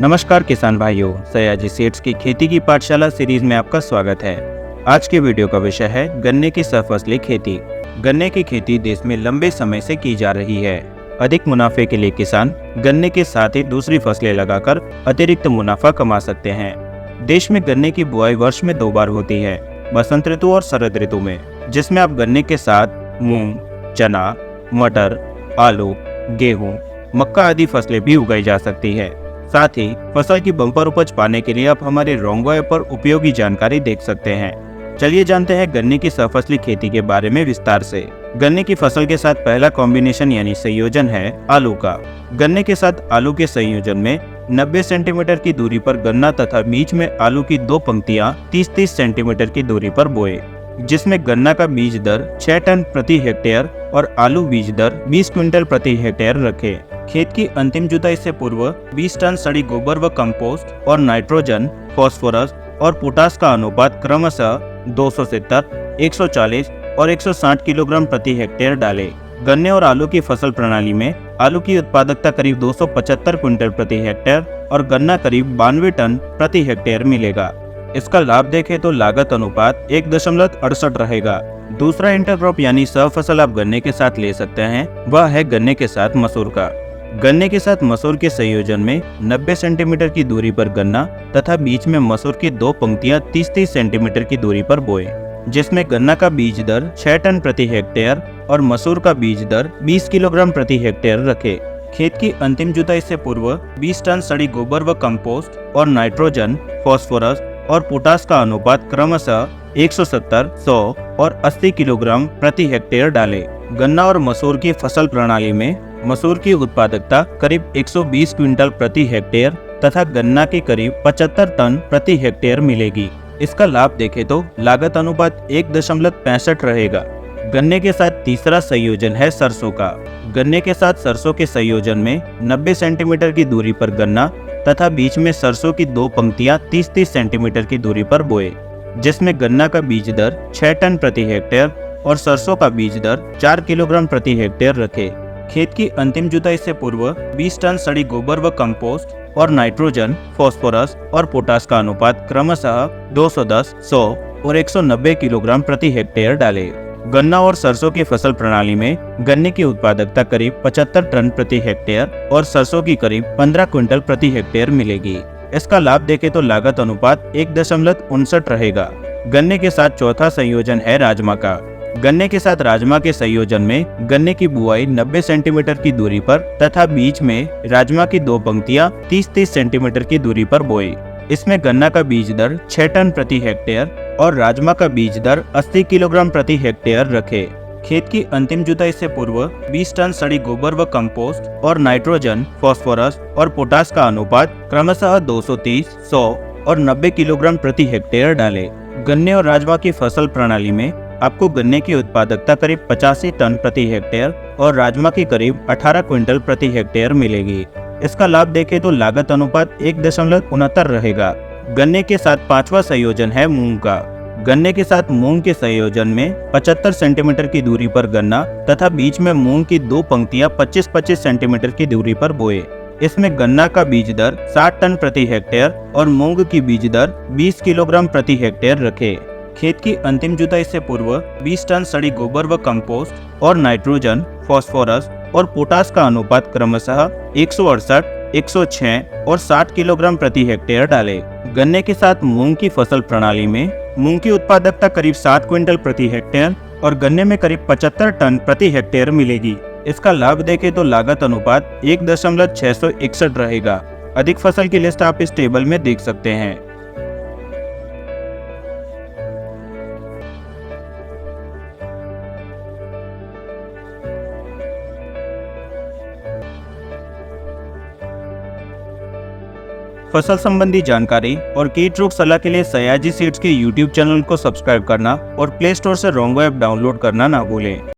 नमस्कार किसान भाइयों, सयाजी सीड्स की खेती की पाठशाला सीरीज में आपका स्वागत है। आज के वीडियो का विषय है गन्ने की सहफसली खेती। गन्ने की खेती देश में लंबे समय से की जा रही है। अधिक मुनाफे के लिए किसान गन्ने के साथ ही दूसरी फसलें लगाकर अतिरिक्त मुनाफा कमा सकते हैं। देश में गन्ने की बुआई वर्ष में 2 बार होती है, बसंत ऋतु और शरद ऋतु में, जिसमें आप गन्ने के साथ मूंग, चना, मटर, आलू, गेहूं, मक्का आदि फसलें भी उगाई जा सकती है। साथ ही फसल की बम्पर उपज पाने के लिए आप हमारे रोंगो ऐप पर उपयोगी जानकारी देख सकते हैं। चलिए जानते हैं गन्ने की सहफसली खेती के बारे में विस्तार से। गन्ने की फसल के साथ पहला कॉम्बिनेशन यानी संयोजन है आलू का। गन्ने के साथ आलू के संयोजन में 90 सेंटीमीटर की दूरी पर गन्ना तथा बीच में आलू की 2 पंक्तियां 30-30 सेंटीमीटर की दूरी पर बोए, जिसमें गन्ना का बीज दर 6 टन प्रति हेक्टेयर और आलू बीज दर 20 क्विंटल प्रति हेक्टेयर रखे। खेत की अंतिम जुताई से पूर्व 20 टन सड़ी गोबर व कंपोस्ट और नाइट्रोजन, फास्फोरस और पोटास का अनुपात क्रमशः 270, 140 और 160 किलोग्राम प्रति हेक्टेयर डालें। गन्ने और आलू की फसल प्रणाली में आलू की उत्पादकता करीब 275 क्विंटल प्रति हेक्टेयर और गन्ना करीब 92 टन प्रति हेक्टेयर मिलेगा। इसका लाभ देखें तो लागत अनुपात 1.68 रहेगा। दूसरा इंटरक्रॉप यानी सहफसल आप गन्ने के साथ ले सकते हैं, वह है गन्ने के साथ मसूर का। गन्ने के साथ मसूर के संयोजन में 90 सेंटीमीटर की दूरी पर गन्ना तथा बीच में मसूर की 2 पंक्तियां 30-30 सेंटीमीटर की दूरी पर बोए, जिसमें गन्ना का बीज दर 6 टन प्रति हेक्टेयर और मसूर का बीज दर 20 किलोग्राम प्रति हेक्टेयर रखे। खेत की अंतिम जुताई से पूर्व 20 टन सड़ी गोबर व कंपोस्ट और नाइट्रोजन, फास्फोरस और पोटास का अनुपात क्रमशः 170, 100 और 80 किलोग्राम प्रति हेक्टेयर डालें। गन्ना और मसूर की फसल प्रणाली में मसूर की उत्पादकता करीब 120 क्विंटल प्रति हेक्टेयर तथा गन्ना की करीब 75 टन प्रति हेक्टेयर मिलेगी। इसका लाभ देखें तो लागत अनुपात 1.65 रहेगा। गन्ने के साथ तीसरा संयोजन है सरसों का। गन्ने के साथ सरसों के संयोजन में 90 सेंटीमीटर की दूरी पर गन्ना तथा बीच में सरसों की 2 पंक्तियां 30-30 सेंटीमीटर की दूरी पर बोए, जिसमें गन्ना का बीज दर 6 टन प्रति हेक्टेयर और सरसों का बीज दर 4 किलोग्राम प्रति हेक्टेयर रखे। खेत की अंतिम जुताई से पूर्व 20 टन सड़ी गोबर व कंपोस्ट और नाइट्रोजन, फास्फोरस और पोटास का अनुपात क्रमशः 210, 100 और 190 किलोग्राम प्रति हेक्टेयर डालें। गन्ना और सरसों की फसल प्रणाली में गन्ने की उत्पादकता करीब 75 टन प्रति हेक्टेयर और सरसों की करीब 15 क्विंटल प्रति हेक्टेयर मिलेगी। इसका लाभ देखें तो लागत अनुपात 1.59 रहेगा। गन्ने के साथ चौथा संयोजन है राजमा का। गन्ने के साथ राजमा के संयोजन में गन्ने की बुआई 90 सेंटीमीटर की दूरी पर तथा बीच में राजमा की 2 पंक्तियां 30-30 सेंटीमीटर की दूरी पर बोए। इसमें गन्ना का बीज दर 6 टन प्रति हेक्टेयर और राजमा का बीज दर 80 किलोग्राम प्रति हेक्टेयर रखे। खेत की अंतिम जुताई से पूर्व 20 टन सड़ी गोबर व कंपोस्ट और नाइट्रोजन, फास्फोरस और पोटास का अनुपात क्रमशः 230, 100 और 90 किलोग्राम प्रति हेक्टेयर डालें। गन्ने और राजमा की फसल प्रणाली में आपको गन्ने की उत्पादकता करीब 85 टन प्रति हेक्टेयर और राजमा की करीब 18 क्विंटल प्रति हेक्टेयर मिलेगी। इसका लाभ देखें तो लागत अनुपात 1.69 रहेगा। गन्ने के साथ पांचवा संयोजन है मूंग का। गन्ने के साथ मूंग के संयोजन में 75 सेंटीमीटर की दूरी पर गन्ना तथा बीच में मूंग की 2 पंक्तियां 25-25 सेंटीमीटर की दूरी पर बोए। इसमें गन्ना का बीज दर 60 टन प्रति हेक्टेयर और मूंग की बीज दर 20 किलोग्राम प्रति हेक्टेयर रखे। खेत की अंतिम जुताई से पूर्व 20 टन सड़ी गोबर व कंपोस्ट और नाइट्रोजन, फास्फोरस और पोटास का अनुपात क्रमशः 168, 106 और 60 किलोग्राम प्रति हेक्टेयर डालें। गन्ने के साथ मूंग की फसल प्रणाली में मूंग की उत्पादकता करीब 7 क्विंटल प्रति हेक्टेयर और गन्ने में करीब 75 टन प्रति हेक्टेयर मिलेगी। इसका लाभ देखें तो लागत अनुपात 1.661 रहेगा। अधिक फसल की लिस्ट आप इस टेबल में देख सकते हैं। फसल संबंधी जानकारी और कीट रोग सलाह के लिए सयाजी सीड्स के YouTube चैनल को सब्सक्राइब करना और प्ले स्टोर से रोंगो ऐप डाउनलोड करना ना भूलें।